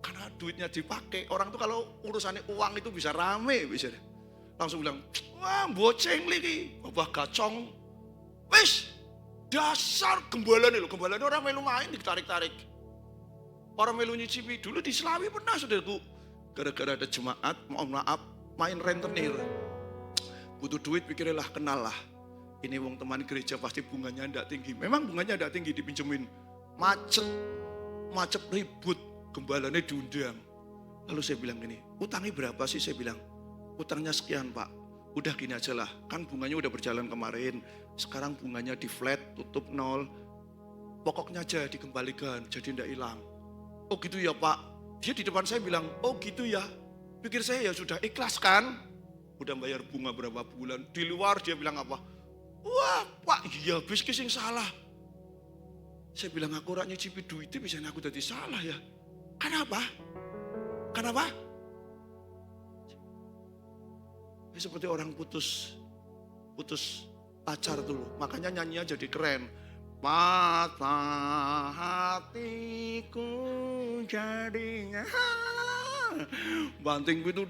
karena duitnya dipakai, orang tuh kalau urusannya uang itu bisa rame. Bisa langsung bilang, wah boceng lagi, babah gacong. Wis, Dasar gembalane lho, gembalane orang melu main ditarik-tarik. Orang melu nyicipi. Dulu di Selawi pernah saudaraku. Gara-gara ada jemaat, mohon maaf, main rentenir. Butuh duit pikirlah kenal lah. Ini wong teman gereja pasti bunganya ndak tinggi. Memang bunganya ndak tinggi dipinjemin. Macet ribut, gembalane diundang. Lalu saya bilang gini, utangnya berapa sih? Saya bilang, utangnya sekian Pak. Udah gini aja lah, kan bunganya udah berjalan kemarin. Sekarang bunganya di flat, tutup 0. Pokoknya aja dikembalikan, jadi ndak hilang. Oh gitu ya Pak. Dia di depan saya bilang, oh gitu ya. Pikir saya ya sudah ikhlas kan. Udah bayar bunga berapa bulan. Di luar dia bilang apa? Wah Pak, iya biski sing salah. Saya bilang aku orang nyicipi duitnya bisa aku jadi salah ya. Kenapa? Kenapa? Seperti orang putus pacar dulu. Makanya nyanyinya jadi keren. Patah hatiku jadinya. Bantingku itu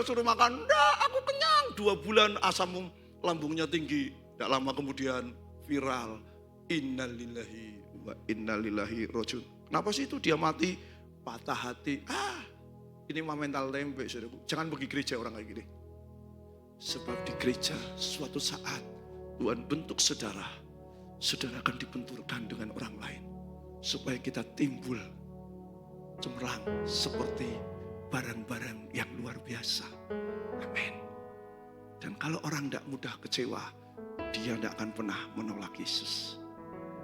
suruh makan. Nggak, aku kenyang. 2 bulan asam lambungnya tinggi. Tidak lama kemudian viral. Innalillahi wa innalillahi rojiun. Kenapa sih itu dia mati? Patah hati. Ini mah mental tempe. Saudaraku. Jangan pergi gereja orang kayak gini. Sebab di gereja suatu saat Tuhan bentuk saudara. Saudara akan dibenturkan dengan orang lain. Supaya kita timbul cemerlang seperti barang-barang yang luar biasa. Amin. Dan kalau orang tidak mudah kecewa, dia tidak akan pernah menolak Yesus.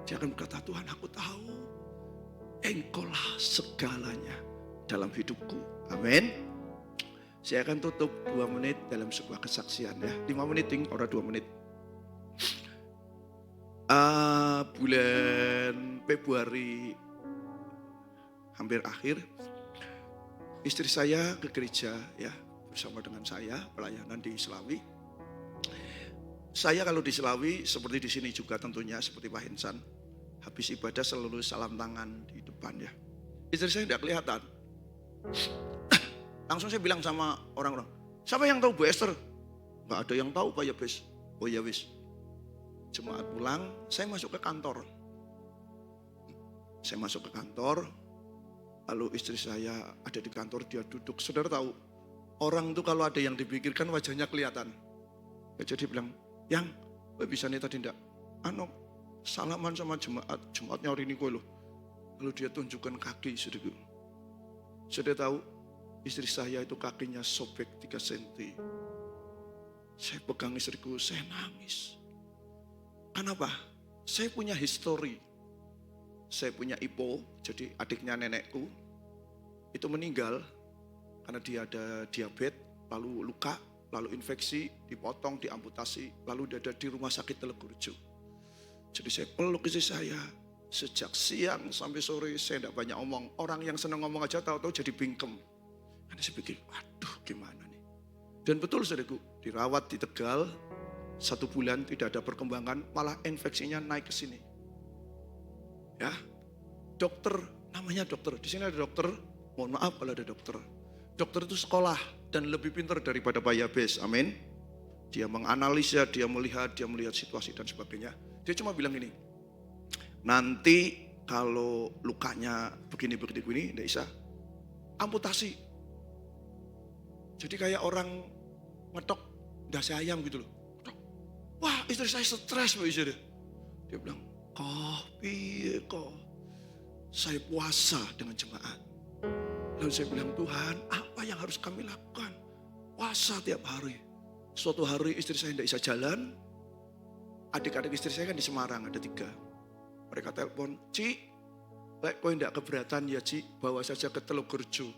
Dia akan berkata, Tuhan aku tahu Engkaulah segalanya dalam hidupku. Amin. Saya akan tutup 2 menit dalam sebuah kesaksian ya. 5 menit orang 2 menit. Bulan Februari hampir akhir, istri saya ke gereja ya bersama dengan saya pelayanan di Selawi. Saya kalau di Selawi seperti di sini juga tentunya seperti Pak Hensan, habis ibadah selalu salam tangan di depan ya. Istri saya tidak kelihatan. Langsung saya bilang sama orang-orang, siapa yang tahu Bu Esther? Gak ada yang tahu Pak ya Bes. Oh ya wis. Jemaat pulang, saya masuk ke kantor. Saya masuk ke kantor, lalu istri saya ada di kantor, dia duduk. Saudara tahu, orang itu kalau ada yang dipikirkan wajahnya kelihatan. Ya, jadi bilang, yang bisa nih tadi enggak? Salaman sama jemaatnya hari ini gue loh. Lalu dia tunjukkan kaki, saudara. Saudara tahu, istri saya itu kakinya sobek 3 cm. Saya pegang istriku, saya nangis. Kenapa? Saya punya histori. Saya punya Ipo, jadi adiknya nenekku. Itu meninggal karena dia ada diabetes, lalu luka, lalu infeksi, dipotong, diamputasi. Lalu dia ada di rumah sakit Telegurjo. Jadi saya peluk istri saya. Sejak siang sampai sore saya tidak banyak omong. Orang yang senang ngomong aja tahu-tahu jadi bingkem. Karena saya pikir, waduh gimana nih. Dan betul saudaraku, dirawat di Tegal. 1 bulan tidak ada perkembangan, malah infeksinya naik ke sini. Ya, dokter, namanya dokter. Di sini ada dokter, mohon maaf kalau ada dokter. Dokter itu sekolah dan lebih pintar daripada Pak Yabes, amin. Dia menganalisa, dia melihat situasi dan sebagainya. Dia cuma bilang gini, nanti kalau lukanya begini, tidak bisa, amputasi. Jadi kayak orang ngetok dasi ayam gitu loh. Wah, istri saya stres Pak istri. Dia bilang, piye kok? Saya puasa dengan jemaat. Lalu saya bilang, Tuhan, apa yang harus kami lakukan? Puasa tiap hari. Suatu hari istri saya tidak bisa jalan. Adik-adik istri saya kan di Semarang, ada 3. Mereka telepon, Ci, kok tidak keberatan ya Ci, bawa saja ke Telegurjo.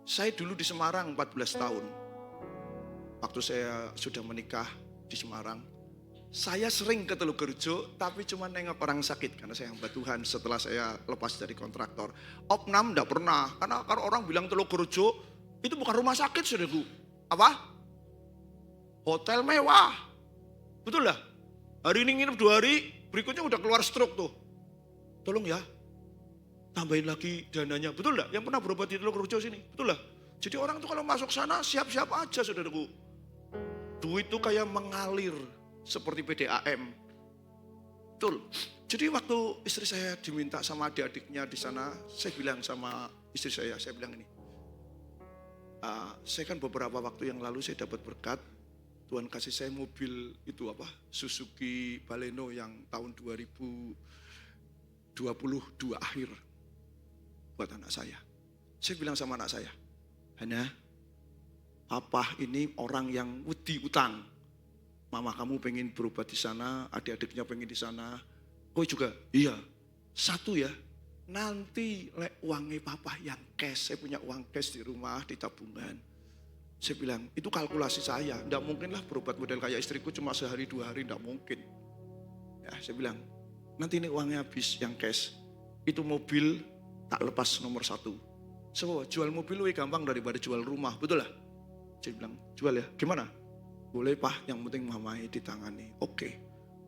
Saya dulu di Semarang 14 tahun. Waktu saya sudah menikah di Semarang, saya sering ke Telegurjo, tapi cuma nengok orang sakit karena saya hamba Tuhan setelah saya lepas dari kontraktor. Opnam enggak pernah, karena kalau orang bilang Telegurjo itu bukan rumah sakit, saudaraku. Apa? Hotel mewah. Betul lah. Hari ini nginep 2 hari, berikutnya udah keluar stroke tuh. Tolong ya, tambahin lagi dananya. Betul lah? Yang pernah berobat di Telegurjo sini, betul lah. Jadi orang tuh kalau masuk sana siap-siap aja, saudaraku. Duit itu kayak mengalir seperti PDAM. Betul. Jadi waktu istri saya diminta sama adik-adiknya di sana, saya bilang sama istri saya bilang ini, saya kan beberapa waktu yang lalu saya dapat berkat, Tuhan kasih saya mobil itu Suzuki Baleno yang tahun 2022 akhir buat anak saya. Saya bilang sama anak saya, Hana, papa ini orang yang wedi utang. Mama kamu pengen berobat di sana, adik-adiknya pengen di sana. Kau juga, iya. Satu ya, nanti uangnya papa yang cash. Saya punya uang cash di rumah, di tabungan. Saya bilang, itu kalkulasi saya. Tidak mungkin lah berobat model kayak istriku cuma sehari 2 hari, tidak mungkin. Ya, saya bilang, nanti ini uangnya habis yang cash. Itu mobil tak lepas nomor 1. So, jual mobil lebih gampang daripada jual rumah, betul lah? Saya bilang, jual ya, gimana? Boleh Pak, yang penting mamai ditangani. Oke.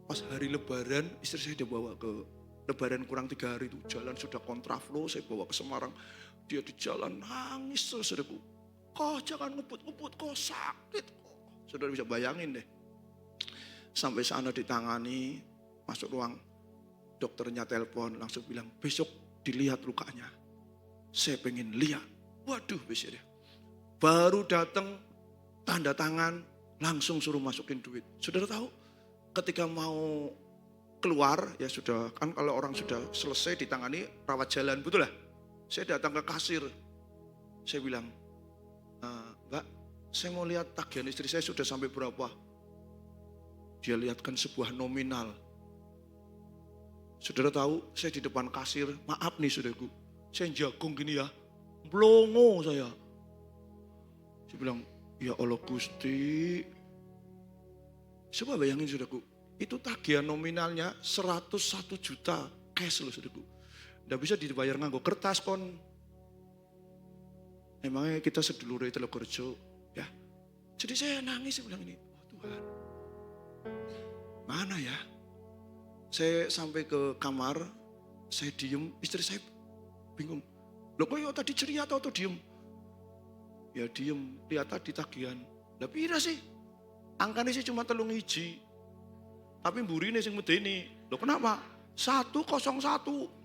Pas hari lebaran, istri saya dibawa ke lebaran kurang 3 hari itu. Jalan sudah kontraflow, saya bawa ke Semarang. Dia di jalan nangis terus, saudaraku. Kok jangan ngebut-ngebut, kok sakit kok. Saudara bisa bayangin deh. Sampai sana ditangani, masuk ruang. Dokternya telepon, langsung bilang, besok dilihat lukanya. Saya pengen lihat. Waduh, besok deh. Baru datang, tanda tangan, langsung suruh masukin duit. Saudara tahu ketika mau keluar ya sudah kan kalau orang sudah selesai ditangani rawat jalan betul lah. Saya datang ke kasir. Saya bilang, Mbak saya mau lihat tagihan istri saya sudah sampai berapa. Dia lihatkan sebuah nominal. Saudara tahu saya di depan kasir. Maaf nih saudaraku. Saya jagung gini ya. Blongo saya. Saya bilang, ya Allah Gusti. Coba bayangin saudaraku, itu tagihan nominalnya 101 juta cash loh saudaraku. Nggak bisa dibayar nganggo kertas kon. Emangnya kita sedulur Telogorejo ya. Jadi saya nangis, saya bilang ini, oh Tuhan. Mana ya? Saya sampai ke kamar, saya diem, istri saya bingung. Loh kok ya tadi ceria atau diem? Ya diem, lihat tadi tagihan. Lah pira sih? Angkanya sih cuma 3 hiji. Tapi mburine sing medeni. Loh kenapa? 101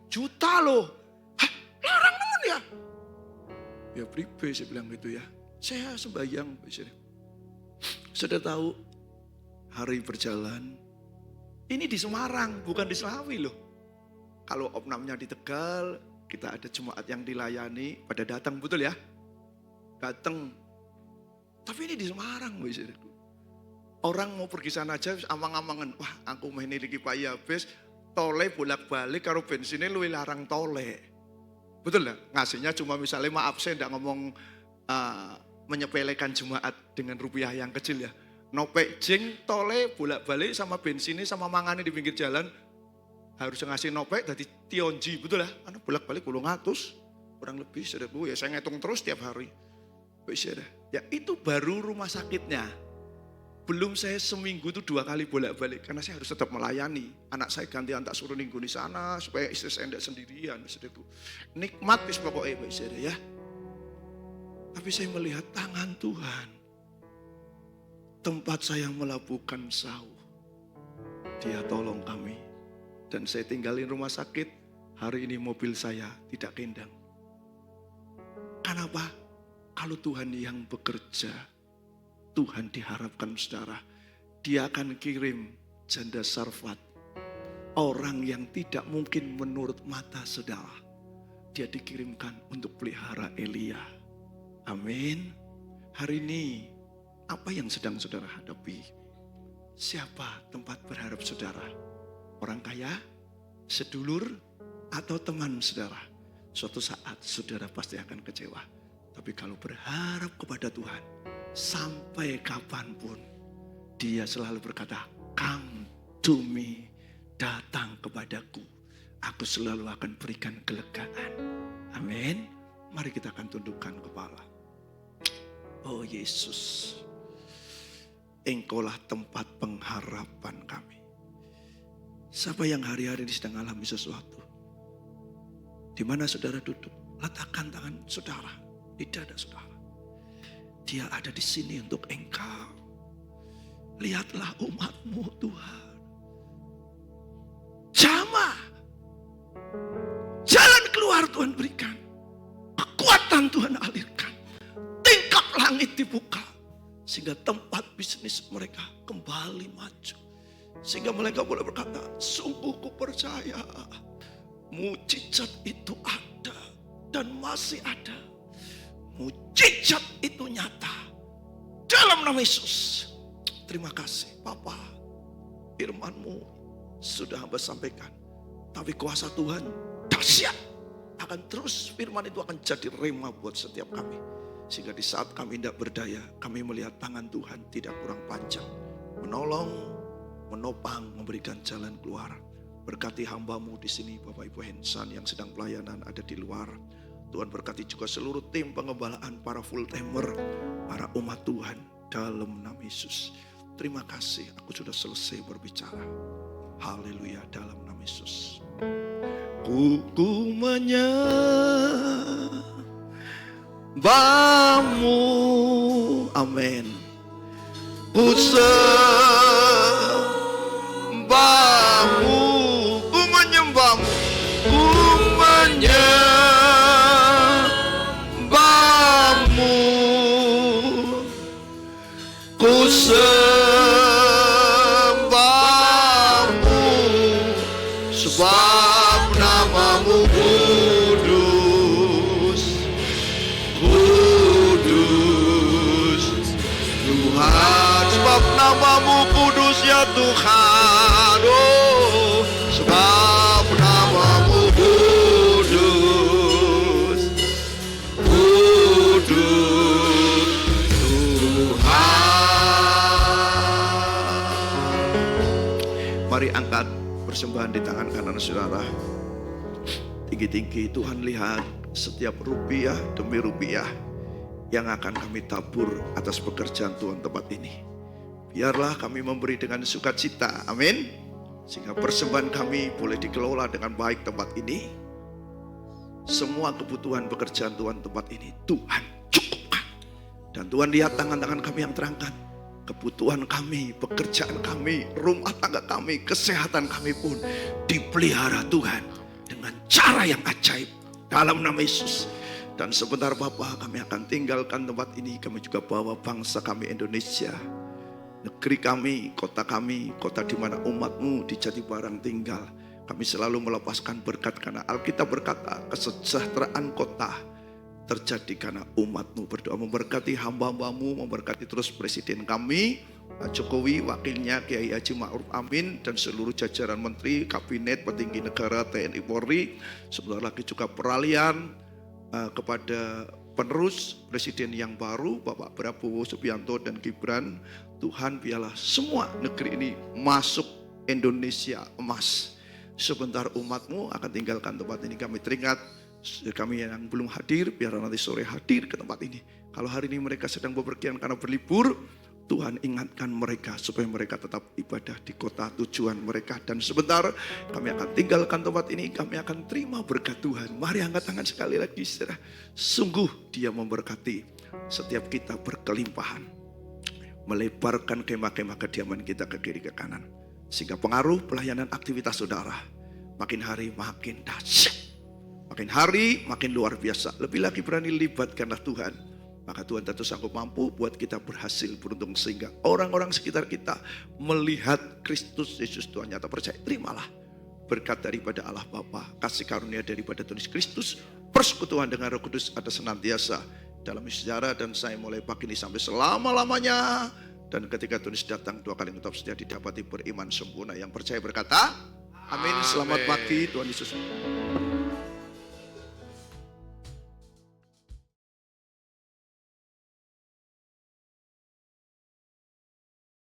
juta loh. Hah, larang nemen ya? Ya pribe saya bilang gitu ya. Saya sembahyang. Sudah tahu hari berjalan. Ini di Semarang, bukan di Selawi loh. Kalau opnamnya di Tegal, kita ada jemaat yang dilayani, pada datang betul ya. Datang. Tapi ini di Semarang, orang mau pergi sana aja amang-amangan. Wah, aku main iki Pak Yabes, tole bolak-balik karo bensinnya luwih larang tole. Betul lah, ngasihnya cuma misalnya maaf saya enggak ngomong menyepelekan jemaat dengan rupiah yang kecil ya. Nopek jeng tole bolak-balik sama bensinnya sama mangannya di pinggir jalan harus ngasih nopek dari tionji, betul lah. Karena bolak-balik 800 kurang lebih saudaraku ya, saya ngitung terus tiap hari. Ya itu baru rumah sakitnya. Belum saya seminggu itu 2 kali bolak-balik karena saya harus tetap melayani. Anak saya gantian tak suruh ninggu di sana supaya istri saya tidak sendirian. Saudaraku. Nikmat bis pokoknya saudara ya. Tapi saya melihat tangan Tuhan. Tempat saya melabuhkan sauh. Dia tolong kami. Dan saya tinggalin rumah sakit. Hari ini mobil saya tidak kendang. Kenapa? Kalau Tuhan yang bekerja, Tuhan diharapkan saudara, dia akan kirim janda Sarfat. Orang yang tidak mungkin menurut mata saudara. Dia dikirimkan untuk pelihara Elia. Amin. Hari ini, apa yang sedang saudara hadapi? Siapa tempat berharap saudara? Orang kaya, sedulur, atau teman saudara? Suatu saat saudara pasti akan kecewa. Tapi kalau berharap kepada Tuhan, sampai kapanpun, dia selalu berkata, come to me, datang kepadaku. Aku selalu akan berikan kelegaan. Amin. Mari kita akan tundukkan kepala. Oh Yesus, Engkaulah tempat pengharapan kami. Siapa yang hari-hari ini sedang alami sesuatu? Di mana saudara duduk? Letakkan tangan saudara di dada saudara. Dia ada di sini untuk engkau. Lihatlah umatmu Tuhan. Jalan keluar Tuhan berikan. Kekuatan Tuhan alirkan. Tingkap langit dibuka. Sehingga tempat bisnis mereka kembali maju. Sehingga mereka boleh berkata, sungguh ku percaya mujizat itu ada dan masih ada. Mujizat itu nyata. Dalam nama Yesus. Terima kasih Bapa. Firman-Mu sudah hamba sampaikan. Tapi kuasa Tuhan dahsyat. Akan terus firman itu akan jadi rema buat setiap kami. Sehingga di saat kami tidak berdaya, kami melihat tangan Tuhan tidak kurang panjang. Menolong, menopang, memberikan jalan keluar. Berkati hamba-Mu di sini Bapak Ibu Hensan yang sedang pelayanan ada di luar. Tuhan berkati juga seluruh tim pengembalaan, para full timer, para umat Tuhan dalam nama Yesus. Terima kasih, aku sudah selesai berbicara. Haleluya dalam nama Yesus. Ku menyembah-Mu, amin. Ku sembah-Mu, ku menyembah-Mu, ku menyembah-Mu, ku sembah-Mu, sebab nama-Mu kudus, kudus Tuhan, sebab nama-Mu kudus ya Tuhan, oh, sebab nama-Mu kudus, kudus Tuhan. Mari angkat persembahan di tangan kanan saudara. Tinggi-tinggi, Tuhan lihat setiap rupiah demi rupiah yang akan kami tabur atas pekerjaan Tuhan tempat ini. Biarlah kami memberi dengan sukacita, amin. Sehingga persembahan kami boleh dikelola dengan baik tempat ini. Semua kebutuhan pekerjaan Tuhan tempat ini Tuhan cukupkan. Dan Tuhan lihat tangan-tangan kami yang terangkat. Kebutuhan kami, pekerjaan kami, rumah tangga kami, kesehatan kami pun dipelihara Tuhan dengan cara yang ajaib dalam nama Yesus. Dan sebentar Bapa, kami akan tinggalkan tempat ini. Kami juga bawa bangsa kami Indonesia, negeri kami, kota di mana umat-Mu di Jati Barang tinggal. Kami selalu melepaskan berkat karena Alkitab berkata kesejahteraan kota terjadi karena umat-Mu. Berdoa memberkati hamba-hamba-Mu, memberkati terus presiden kami, Pak Jokowi, wakilnya Kiai Haji Ma'ruf Amin, dan seluruh jajaran menteri, kabinet, petinggi negara, TNI Polri. Sebentar lagi juga peralihan kepada penerus presiden yang baru, Bapak Prabowo Subianto dan Gibran. Tuhan biarlah semua negeri ini masuk Indonesia emas. Sebentar umat-Mu akan tinggalkan tempat ini. Kami teringat kami yang belum hadir, biar nanti sore hadir ke tempat ini. Kalau hari ini mereka sedang bepergian karena berlibur, Tuhan ingatkan mereka supaya mereka tetap ibadah di kota tujuan mereka. Dan sebentar kami akan tinggalkan tempat ini, kami akan terima berkat Tuhan. Mari angkat tangan sekali lagi saudara. Sungguh Dia memberkati setiap kita berkelimpahan, melebarkan kemah-kemah kediaman kita ke kiri ke kanan. Sehingga pengaruh pelayanan aktivitas saudara makin hari makin dahsyat. Makin hari makin luar biasa. Lebih lagi berani libatkanlah Tuhan. Maka Tuhan tentu sanggup mampu buat kita berhasil beruntung. Sehingga orang-orang sekitar kita melihat Kristus Yesus Tuhan nyata. Percaya, terimalah berkat daripada Allah Bapa, kasih karunia daripada Tuhan Kristus, persekutuan dengan Roh Kudus ada senantiasa dalam sejarah. Dan saya mulai pagi ini sampai selama-lamanya. Dan ketika Tuhan datang 2 kali tetap setia didapati beriman sempurna. Yang percaya berkata, amin. Selamat pagi, Tuhan Yesus.